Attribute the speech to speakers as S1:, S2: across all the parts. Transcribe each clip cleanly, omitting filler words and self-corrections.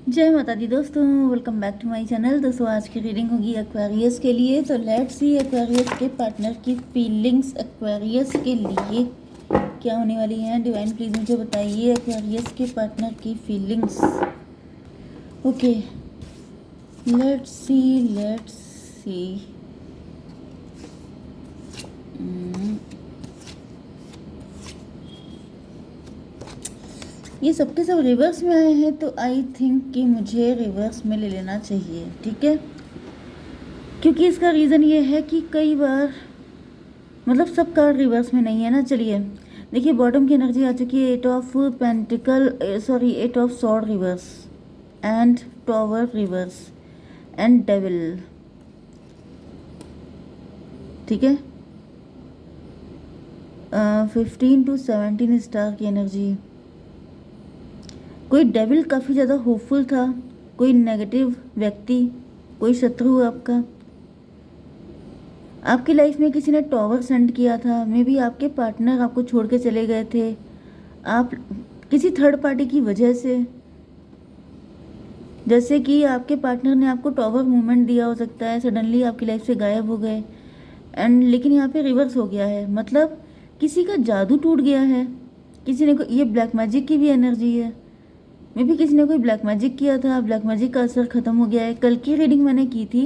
S1: जय माता दी दोस्तों, welcome back to my channel. दोस्तों आज की रीडिंग होगी एक्वेरियस के लिए। तो लेट्स सी एक्वेरियस के पार्टनर की फीलिंग्स एक्वेरियस के लिए क्या होने वाली हैं। डिवाइन प्लीज मुझे बताइए एक्वेरियस के पार्टनर की फीलिंग्स। Okay, let's see. ये सबके सब रिवर्स में आए हैं, तो आई थिंक कि मुझे रिवर्स में ले लेना चाहिए, ठीक है। क्योंकि इसका रीज़न ये है कि कई बार मतलब सब कार्ड रिवर्स में नहीं है ना। चलिए देखिए, बॉटम की एनर्जी आ चुकी है। 8 of sword reverse and tower reverse and devil, ठीक है। 15 to 17 स्टार की एनर्जी। कोई डेविल काफ़ी ज़्यादा होपफुल था, कोई नेगेटिव व्यक्ति, कोई शत्रु आपका। आपकी लाइफ में किसी ने टॉवर सेंड किया था, मे बी आपके पार्टनर आपको छोड़ के चले गए थे, आप किसी थर्ड पार्टी की वजह से, जैसे कि आपके पार्टनर ने आपको टॉवर मूवमेंट दिया हो सकता है, सडनली आपकी लाइफ से गायब हो गए। एंड लेकिन यहाँ पे रिवर्स हो गया है, मतलब किसी का जादू टूट गया है। किसी ने ये ब्लैक मैजिक की भी एनर्जी है। मे बी किसी ने कोई ब्लैक मैजिक किया था, ब्लैक मैजिक का असर खत्म हो गया है। कल की रीडिंग मैंने की थी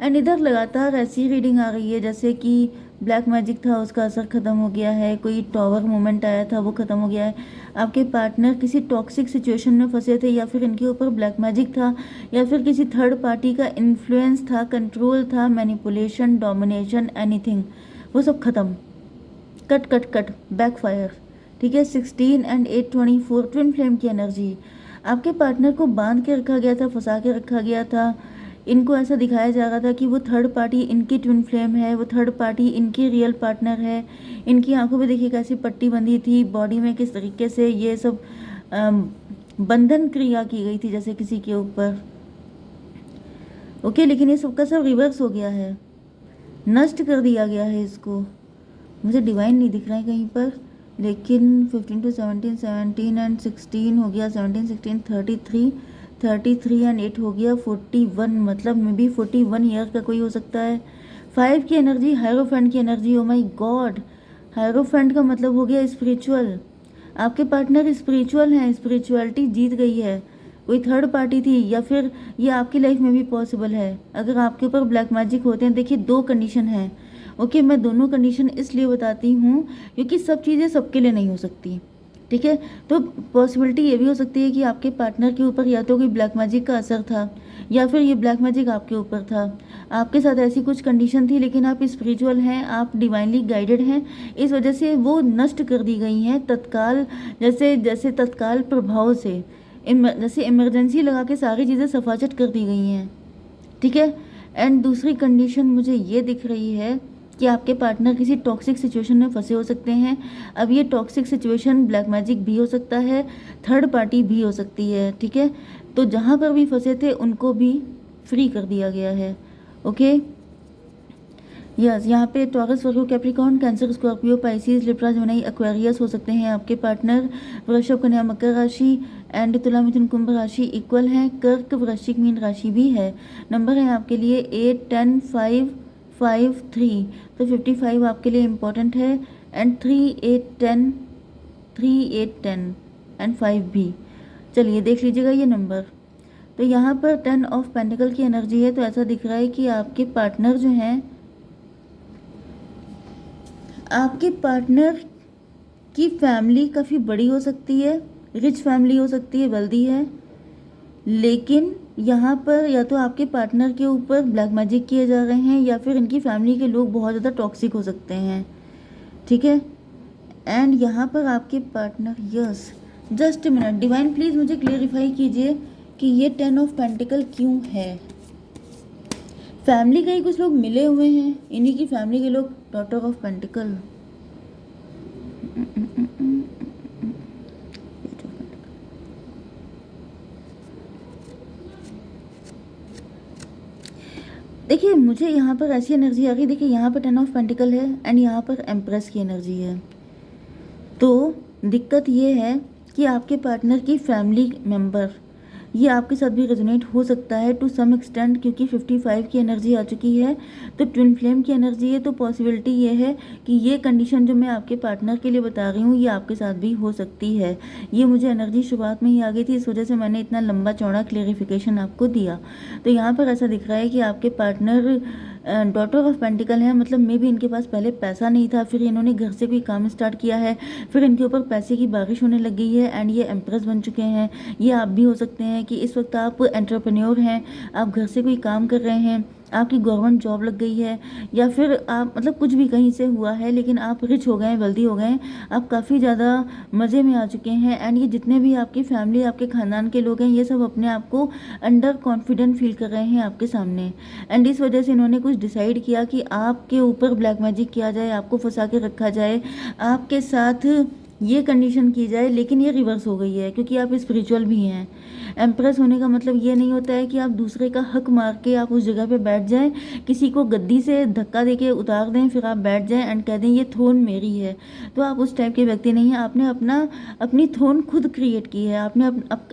S1: एंड इधर लगातार ऐसी रीडिंग आ रही है जैसे कि ब्लैक मैजिक था, उसका असर खत्म हो गया है। कोई टॉवर मोमेंट आया था, वो खत्म हो गया है। आपके पार्टनर किसी टॉक्सिक सिचुएशन में फंसे थे, या फिर इनके ऊपर ब्लैक मैजिक था, या फिर किसी थर्ड पार्टी का इन्फ्लुएंस था, कंट्रोल था, मैनिपुलेशन, डोमिनेशन, एनीथिंग, वो सब खत्म। कट कट कट, बैकफायर, ठीक है। 16 एंड 8 24 ट्विन फ्लेम की एनर्जी। आपके पार्टनर को बांध के रखा गया था, फंसा के रखा गया था। इनको ऐसा दिखाया जा रहा था कि वो थर्ड पार्टी इनकी ट्विन फ्लेम है, वो थर्ड पार्टी इनकी रियल पार्टनर है। इनकी आंखों पे देखिए कैसी पट्टी बंधी थी, बॉडी में किस तरीके से ये सब बंधन क्रिया की गई थी जैसे किसी के ऊपर। ओके, लेकिन ये सबका सब रिवर्स हो गया है, नष्ट कर दिया गया है इसको। मुझे डिवाइन नहीं दिख रहा है कहीं पर, लेकिन 15 to 17, 17 एंड 16 हो गया, 17 16 33, 33 एंड 8 हो गया 41, मतलब मे बी 41 ईयर का कोई हो सकता है। 5 की एनर्जी, हायरोफेंट की energy. Oh my God, hierophant का मतलब हो गया स्पिरिचुअल। आपके पार्टनर स्पिरिचुअल हैं, स्पिरिचुअलिटी जीत गई है। कोई थर्ड पार्टी थी, या फिर ये आपकी लाइफ में भी पॉसिबल है अगर आपके ऊपर ब्लैक मैजिक होते हैं। देखिए दो कंडीशन है। ओके, मैं दोनों कंडीशन इसलिए बताती हूँ क्योंकि सब चीज़ें सबके लिए नहीं हो सकती, ठीक है। तो पॉसिबिलिटी ये भी हो सकती है कि आपके पार्टनर के ऊपर या तो कोई ब्लैक मैजिक का असर था, या फिर ये ब्लैक मैजिक आपके ऊपर था। आपके साथ ऐसी कुछ कंडीशन थी, लेकिन आप स्पिरिचुअल हैं, आप डिवाइनली गाइडेड हैं, इस वजह से वो नष्ट कर दी गई हैं तत्काल, जैसे जैसे तत्काल प्रभाव से, जैसे इमरजेंसी लगा के सारी चीज़ें सफाचट कर दी गई हैं, ठीक है। एंड दूसरी कंडीशन मुझे ये दिख रही है कि आपके पार्टनर किसी टॉक्सिक सिचुएशन में फंसे हो सकते हैं। अब ये टॉक्सिक सिचुएशन ब्लैक मैजिक भी हो सकता है, थर्ड पार्टी भी हो सकती है, ठीक है। तो जहाँ पर भी फंसे थे उनको भी फ्री कर दिया गया है। ओके, यस, यहाँ पे Taurus, Virgo, Capricorn, Cancer, Scorpio, Pisces, Libra, Gemini, Aquarius हो सकते हैं आपके पार्टनर। वृषभ, कन्या, मकर राशि एंड तुला, मिथुन, कुंभ राशि इक्वल हैं। कर्क, वृश्चिक, मीन राशि भी है। नंबर है आपके लिए 8 10 5 5 3, तो 55 आपके लिए इम्पोर्टेंट है। एंड 3 8 10, 3 8 10 एंड 5 भी। चलिए देख लीजिएगा ये नंबर। तो यहाँ पर 10 ऑफ पेंटिकल की एनर्जी है, तो ऐसा दिख रहा है कि आपके पार्टनर जो हैं, आपके पार्टनर की फैमिली काफ़ी बड़ी हो सकती है, रिच फैमिली हो सकती है, वेल्दी है। लेकिन यहाँ पर या तो आपके पार्टनर के ऊपर ब्लैक मैजिक किए जा रहे हैं, या फिर इनकी फैमिली के लोग बहुत ज़्यादा टॉक्सिक हो सकते हैं, ठीक है। एंड यहाँ पर आपके partner, yes, just minute, divine please मुझे क्लियरिफाई कीजिए कि ये 10 ऑफ पेंटिकल क्यों है। फैमिली के ही कुछ लोग मिले हुए हैं, इन्हीं की फैमिली के लोग। डॉटर ऑफ पेंटिकल, देखिए मुझे यहाँ पर ऐसी एनर्जी आ गई। देखिए यहाँ पर 10 ऑफ पेंटिकल है एंड यहाँ पर एम्प्रेस की एनर्जी है। तो दिक्कत ये है कि आपके पार्टनर की फैमिली मेंबर ये आपके साथ भी रेजोनेट हो सकता है टू सम एक्सटेंट, क्योंकि 55 की एनर्जी आ चुकी है तो ट्विन फ्लेम की एनर्जी है। तो पॉसिबिलिटी ये है कि ये कंडीशन जो मैं आपके पार्टनर के लिए बता रही हूँ ये आपके साथ भी हो सकती है। ये मुझे एनर्जी शुरुआत में ही आ गई थी, इस वजह से मैंने इतना लंबा चौड़ा क्लेरिफिकेशन आपको दिया। तो यहाँ पर ऐसा दिख रहा है कि आपके पार्टनर डॉटर ऑफ पेंटिकल है, मतलब मे भी इनके पास पहले पैसा नहीं था, फिर इन्होंने घर से कोई काम स्टार्ट किया है, फिर इनके ऊपर पैसे की बारिश होने लग गई है एंड ये एम्प्रेस बन चुके हैं। ये आप भी हो सकते हैं कि इस वक्त आप एंटरप्रेन्योर हैं, आप घर से कोई काम कर रहे हैं, आपकी गवर्नमेंट जॉब लग गई है, या फिर आप मतलब कुछ भी कहीं से हुआ है लेकिन आप रिच हो गए हैं, वेल्दी हो गए हैं, आप काफ़ी ज़्यादा मज़े में आ चुके हैं एंड ये जितने भी आपकी फैमिली आपके ख़ानदान के लोग हैं ये सब अपने आप को अंडर कॉन्फिडेंट फील कर रहे हैं आपके सामने। एंड इस वजह से इन्होंने कुछ डिसाइड किया कि आपके ऊपर ब्लैक मैजिक किया जाए, आपको फंसा के रखा जाए, आपके साथ ये कंडीशन की जाए, लेकिन ये रिवर्स हो गई है क्योंकि आप स्पिरिचुअल भी हैं। एम्प्रेस होने का मतलब ये नहीं होता है कि आप दूसरे का हक मार के आप उस जगह पे बैठ जाएं, किसी को गद्दी से धक्का देके उतार दें फिर आप बैठ जाएं एंड कह दें ये थ्रोन मेरी है। तो आप उस टाइप के व्यक्ति नहीं हैं, आपने अपनी थ्रोन खुद क्रिएट की है, आपने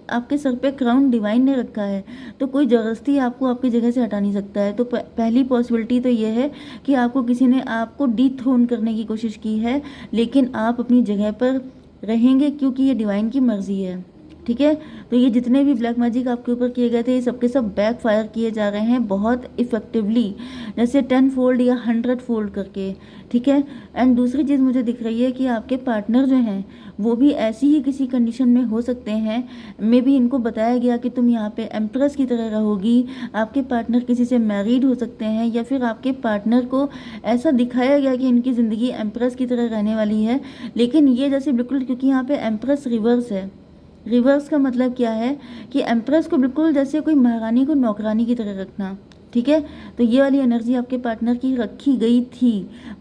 S1: आपके सर पे क्राउन डिवाइन ने रखा है, तो कोई ज़बरदस्ती आपको आपकी जगह से हटा नहीं सकता है। तो पहली पॉसिबिलिटी तो ये है कि आपको किसी ने आपको डिथ्रोन करने की कोशिश की है, लेकिन आप अपनी जगह पर रहेंगे क्योंकि ये डिवाइन की मर्जी है। ठीक है, तो ये जितने भी ब्लैक मैजिक आपके ऊपर किए गए थे ये सबके सब बैक फायर किए जा रहे हैं बहुत इफेक्टिवली, जैसे 10 फोल्ड या 100 फोल्ड करके। ठीक है, एंड दूसरी चीज़ मुझे दिख रही है कि आपके पार्टनर जो हैं वो भी ऐसी ही किसी कंडीशन में हो सकते हैं। मे बी इनको बताया गया कि तुम यहाँ पे एम्प्रेस की तरह रहोगी, आपके पार्टनर किसी से मैरिड हो सकते हैं, या फिर आपके पार्टनर को ऐसा दिखाया गया कि इनकी ज़िंदगी एम्प्रेस की तरह रहने वाली है। लेकिन ये जैसे बिल्कुल, क्योंकि यहाँ पे एम्प्रेस रिवर्स है, रिवर्स का मतलब क्या है कि एम्प्रेस को बिल्कुल जैसे कोई महारानी को नौकरानी की तरह रखना। ठीक है, तो ये वाली एनर्जी आपके पार्टनर की रखी गई थी।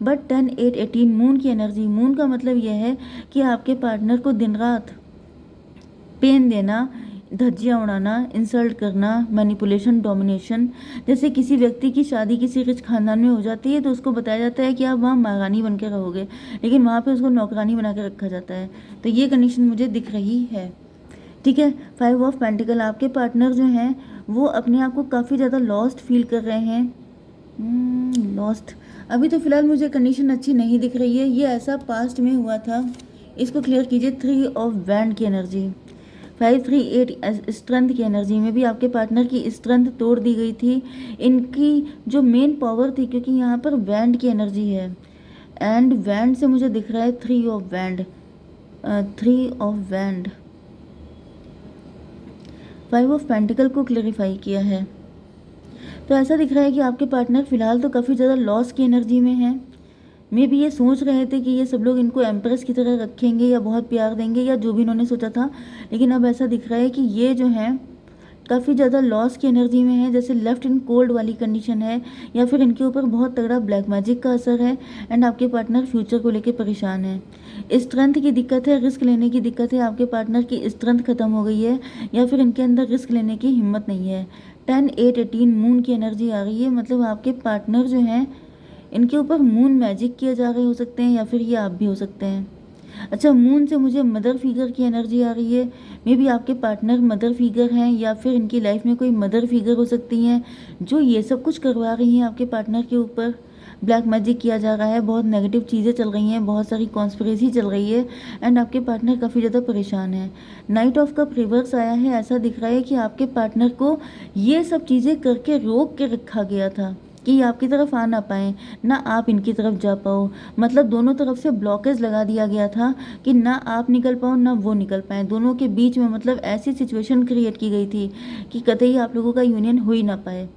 S1: बट 10 8 18 मून की एनर्जी, मून का मतलब यह है कि आपके पार्टनर को दिन रात पेन देना, धज्जियाँ उड़ाना, इंसल्ट करना, मैनिपुलेशन, डोमिनेशन। जैसे किसी व्यक्ति की शादी किसी रिच खानदान में हो जाती है तो उसको बताया जाता है कि आप वहाँ महारानी बन के रहोगे, लेकिन वहाँ पे उसको नौकरानी बना के रखा जाता है। तो ये कंडीशन मुझे दिख रही है। ठीक है, 5 ऑफ पेंटिकल, आपके पार्टनर जो हैं वो अपने आप को काफ़ी ज़्यादा लॉस्ट फील कर रहे हैं। लॉस्ट अभी तो फिलहाल मुझे कंडीशन अच्छी नहीं दिख रही है, ये ऐसा पास्ट में हुआ था। इसको क्लियर कीजिए। 3 ऑफ वैंड की एनर्जी, 5 3 8 स्ट्रेंथ की एनर्जी में भी आपके पार्टनर की स्ट्रेंथ तोड़ दी गई थी, इनकी जो मेन पावर थी, क्योंकि यहाँ पर वैंड की एनर्जी है एंड वैंड से मुझे दिख रहा है 3 of wand, 3 of wand. 5 of pentacle को क्लेरिफाई किया है। तो ऐसा दिख रहा है कि आपके पार्टनर फिलहाल तो काफ़ी ज़्यादा लॉस की एनर्जी में हैं। मे भी ये सोच रहे थे कि ये सब लोग इनको एम्प्रेस की तरह रखेंगे या बहुत प्यार देंगे या जो भी इन्होंने सोचा था, लेकिन अब ऐसा दिख रहा है कि ये जो हैं काफ़ी ज़्यादा लॉस की एनर्जी में है, जैसे लेफ्ट इन कोल्ड वाली कंडीशन है, या फिर इनके ऊपर बहुत तगड़ा ब्लैक मैजिक का असर है एंड आपके पार्टनर फ्यूचर को लेके परेशान है। स्ट्रेंथ की दिक्कत है, रिस्क लेने की दिक्कत है, आपके पार्टनर की स्ट्रेंथ खत्म हो गई है या फिर इनके अंदर रिस्क लेने की हिम्मत नहीं है। 10 8 18 मून की एनर्जी आ रही है, मतलब आपके पार्टनर जो हैं इनके ऊपर मून मैजिक किए जा रहे हो सकते हैं या फिर ये आप भी हो सकते हैं। अच्छा, मून से मुझे मदर फिगर की एनर्जी आ रही है, मे बी आपके पार्टनर मदर फिगर हैं या फिर इनकी लाइफ में कोई मदर फिगर हो सकती हैं जो ये सब कुछ करवा रही हैं आपके पार्टनर के ऊपर। ब्लैक मैजिक किया जा रहा है, बहुत नेगेटिव चीज़ें चल रही हैं, बहुत सारी कॉन्स्पिरेसी चल रही है एंड आपके पार्टनर काफ़ी ज़्यादा परेशान है। नाइट ऑफ कप रिवर्स आया है, ऐसा दिख रहा है कि आपके पार्टनर को ये सब चीज़ें करके रोक के रखा गया था कि ये आपकी तरफ आ ना पाएँ, ना आप इनकी तरफ जा पाओ, मतलब दोनों तरफ से ब्लॉकेज लगा दिया गया था कि ना आप निकल पाओ ना वो निकल पाएँ, दोनों के बीच में मतलब ऐसी सिचुएशन क्रिएट की गई थी कि कतई आप लोगों का यूनियन हो ही ना पाए।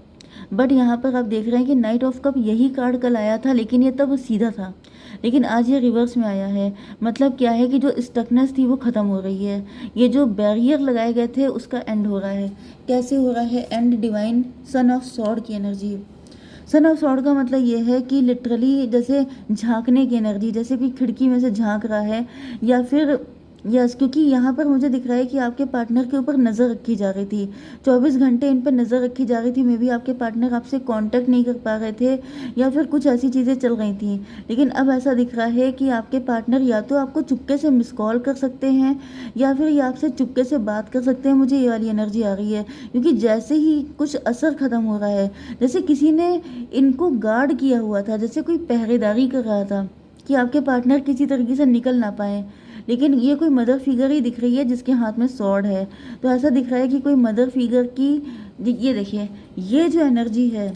S1: बट यहाँ पर आप देख रहे हैं कि नाइट ऑफ कप यही कार्ड कल आया था, लेकिन ये तब सीधा था, लेकिन आज ये रिवर्स में आया है। मतलब क्या है कि जो स्टकनेस थी वो ख़त्म हो रही है, ये जो बैरियर लगाए गए थे उसका एंड हो रहा है। कैसे हो रहा है and? Divine son of sword की एनर्जी। सन ऑफ सॉर्ड का मतलब ये है कि लिटरली जैसे झांकने की एनर्जी, जैसे कि खिड़की में से झांक रहा है या फिर यस, क्योंकि यहाँ पर मुझे दिख रहा है कि आपके पार्टनर के ऊपर नज़र रखी जा रही थी, 24 घंटे इन पर नज़र रखी जा रही थी। मे बी आपके पार्टनर आपसे कांटेक्ट नहीं कर पा रहे थे या फिर कुछ ऐसी चीज़ें चल रही थी। लेकिन अब ऐसा दिख रहा है कि आपके पार्टनर या तो आपको चुपके से मिस कॉल कर सकते हैं या फिर ये आपसे चुपके से बात कर सकते हैं। मुझे ये वाली एनर्जी आ रही है, क्योंकि जैसे ही कुछ असर ख़त्म हो रहा है, जैसे किसी ने इनको गार्ड किया हुआ था, जैसे कोई पहरेदारी कर रहा था कि आपके पार्टनर किसी तरीके से निकल ना पाए। लेकिन ये कोई मदर फिगर ही दिख रही है जिसके हाथ में स्वॉर्ड है। तो ऐसा दिख रहा है कि कोई मदर फिगर की, ये देखिए, ये जो एनर्जी है,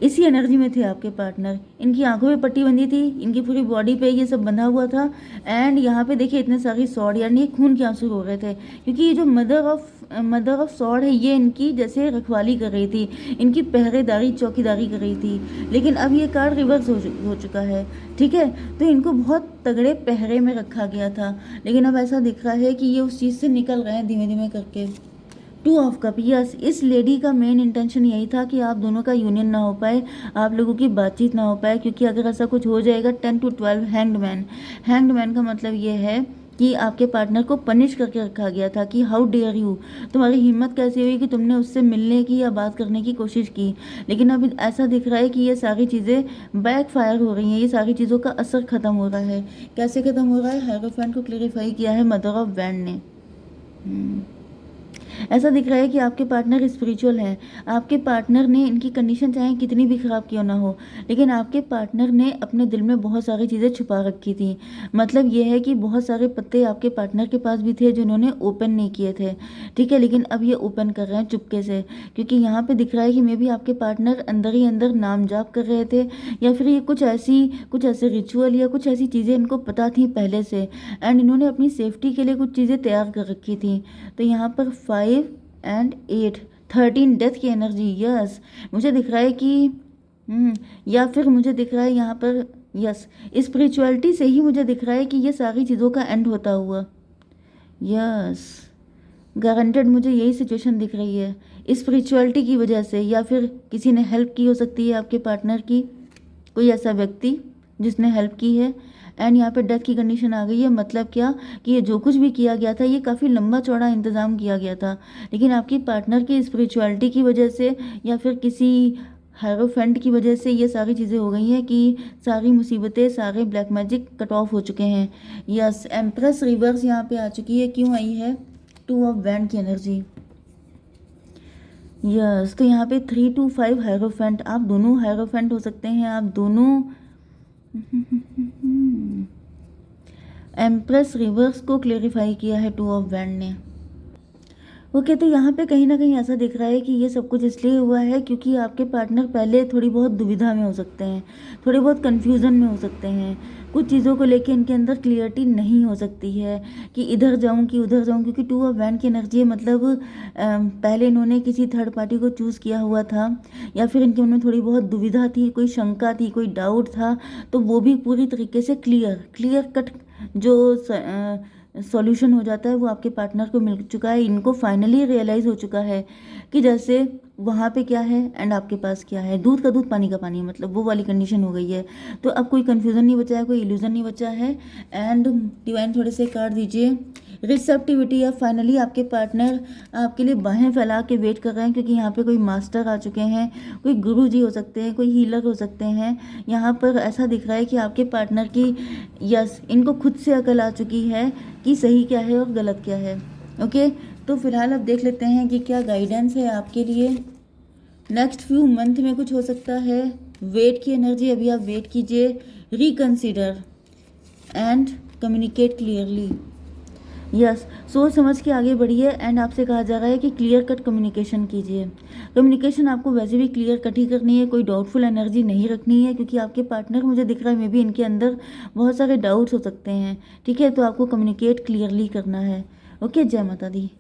S1: इसी एनर्जी में थे आपके पार्टनर। इनकी आंखों में पट्टी बंधी थी, इनकी पूरी बॉडी पे ये सब बंधा हुआ था। एंड यहाँ पे देखिए इतने सारी सॉर्ड, यानी खून के आंसू हो रहे थे, क्योंकि ये जो मदर ऑफ सॉर्ड है, ये इनकी जैसे रखवाली कर रही थी, इनकी पहरेदारी चौकीदारी कर रही थी। लेकिन अब ये कार्ड रिवर्स हो चुका है, ठीक है। तो इनको बहुत तगड़े पहरे में रखा गया था, लेकिन अब ऐसा दिख रहा है कि ये उस चीज़ से निकल रहे हैं धीमे धीमे करके। 2 ऑफ कप, यस, इस लेडी का मेन इंटेंशन यही था कि आप दोनों का यूनियन ना हो पाए, आप लोगों की बातचीत ना हो पाए, क्योंकि अगर ऐसा कुछ हो जाएगा 10 to 12 हैंग्ड मैन का मतलब ये है कि आपके पार्टनर को पनिश करके रखा गया था कि हाउ डेयर यू, तुम्हारी हिम्मत कैसी हुई कि तुमने उससे मिलने की या बात करने की कोशिश की। लेकिन अब ऐसा दिख रहा है कि ये सारी चीज़ें बैकफायर हो रही हैं, ये सारी चीज़ों का असर ख़त्म हो रहा है। कैसे ख़त्म हो रहा है? हायरोफेंट को क्लेरिफाई किया है मदर ऑफ वैंड ने। ऐसा दिख रहा है कि आपके पार्टनर स्पिरिचुअल हैं। आपके पार्टनर ने इनकी कंडीशन चाहे कितनी भी ख़राब क्यों ना हो, लेकिन आपके पार्टनर ने अपने दिल में बहुत सारी चीज़ें छुपा रखी थी। मतलब ये है कि बहुत सारे पत्ते आपके पार्टनर के पास भी थे जिन्होंने ओपन नहीं किए थे, ठीक है। लेकिन अब ये ओपन कर रहे हैं चुपके से, क्योंकि यहाँ पे दिख रहा है कि मे भी आपके पार्टनर अंदर ही अंदर नाम जाप कर रहे थे, या फिर ये कुछ ऐसे रिचुअल या कुछ ऐसी चीज़ें इनको पता थी पहले से, एंड इन्होंने अपनी सेफ्टी के लिए कुछ चीज़ें तैयार कर रखी थी। तो यहाँ पर 5 एंड 8, 13 डेथ की एनर्जी, यस। मुझे दिख रहा है कि या फिर मुझे दिख रहा है यहाँ पर, यस, स्पिरिचुअलिटी से ही मुझे दिख रहा है कि ये सारी चीज़ों का एंड होता हुआ, यस, गारंटेड मुझे यही सिचुएशन दिख रही है। स्पिरिचुअलिटी की वजह से, या फिर किसी ने हेल्प की हो सकती है आपके पार्टनर की, कोई ऐसा व्यक्ति जिसने हेल्प की है। एंड यहाँ पे डेथ की कंडीशन आ गई है। मतलब क्या कि ये जो कुछ भी किया गया था, ये काफ़ी लंबा चौड़ा इंतज़ाम किया गया था, लेकिन आपकी पार्टनर की स्पिरिचुअलिटी की वजह से या फिर किसी हायरोफेंट की वजह से ये सारी चीज़ें हो गई हैं कि सारी मुसीबतें, सारे ब्लैक मैजिक कट ऑफ हो चुके हैं। यस, एम्प्रेस रिवर्स यहाँ पे आ चुकी है। क्यों आई है? 2 ऑफ वैंड की एनर्जी, यस। तो यहाँ पे 3 to 5 हायरोफेंट, आप दोनों हायरोफेंट हो सकते हैं, आप दोनों एम्प्रेस रिवर्स को क्लेरिफाई किया है 2 ऑफ वैंड ने। ओके, तो यहाँ पे कहीं ना कहीं ऐसा दिख रहा है कि ये सब कुछ इसलिए हुआ है क्योंकि आपके पार्टनर पहले थोड़ी बहुत दुविधा में हो सकते हैं, थोड़ी बहुत कन्फ्यूज़न में हो सकते हैं, कुछ चीज़ों को लेके इनके अंदर क्लियरिटी नहीं हो सकती है कि इधर जाऊँ कि उधर जाऊँ, क्योंकि 2 ऑफ वैंड की एनर्जी है। मतलब पहले इन्होंने किसी थर्ड पार्टी को चूज़ किया हुआ था, या फिर इनके मन में थोड़ी बहुत दुविधा थी, कोई शंका थी, कोई डाउट था, तो वो भी पूरी तरीके से क्लियर कट जो सॉल्यूशन हो जाता है वो आपके पार्टनर को मिल चुका है। इनको फाइनली रियलाइज़ हो चुका है कि जैसे वहाँ पे क्या है एंड आपके पास क्या है, दूध का दूध पानी का पानी, मतलब वो वाली कंडीशन हो गई है। तो अब कोई कन्फ्यूज़न नहीं बचा है, कोई इल्यूज़न नहीं बचा है। एंड डिवाइन थोड़े से कार्ड दीजिए। रिसेप्टिविटी, या फाइनली आपके पार्टनर आपके लिए बाहें फैला के वेट कर रहे हैं, क्योंकि यहाँ पे कोई मास्टर आ चुके हैं, कोई गुरु जी हो सकते हैं, कोई हीलर हो सकते हैं। यहाँ पर ऐसा दिख रहा है कि आपके पार्टनर की, यस, इनको खुद से अकल आ चुकी है कि सही क्या है और गलत क्या है। ओके, तो फिलहाल अब देख लेते हैं कि क्या गाइडेंस है आपके लिए। नेक्स्ट फ्यू मंथ में कुछ हो सकता है। वेट की एनर्जी, अभी आप वेट कीजिए, reconsider and communicate clearly. Yes, सोच समझ के आगे बढ़िए। एंड आपसे कहा जा रहा है कि क्लियर कट कम्युनिकेशन कीजिए। कम्युनिकेशन आपको वैसे भी क्लियर कट ही करनी है, कोई डाउटफुल एनर्जी नहीं रखनी है, क्योंकि आपके पार्टनर मुझे दिख रहा है मे बी इनके अंदर बहुत सारे डाउट्स हो सकते हैं, ठीक है। तो आपको कम्युनिकेट क्लियरली करना है। ओके, जय माता दी।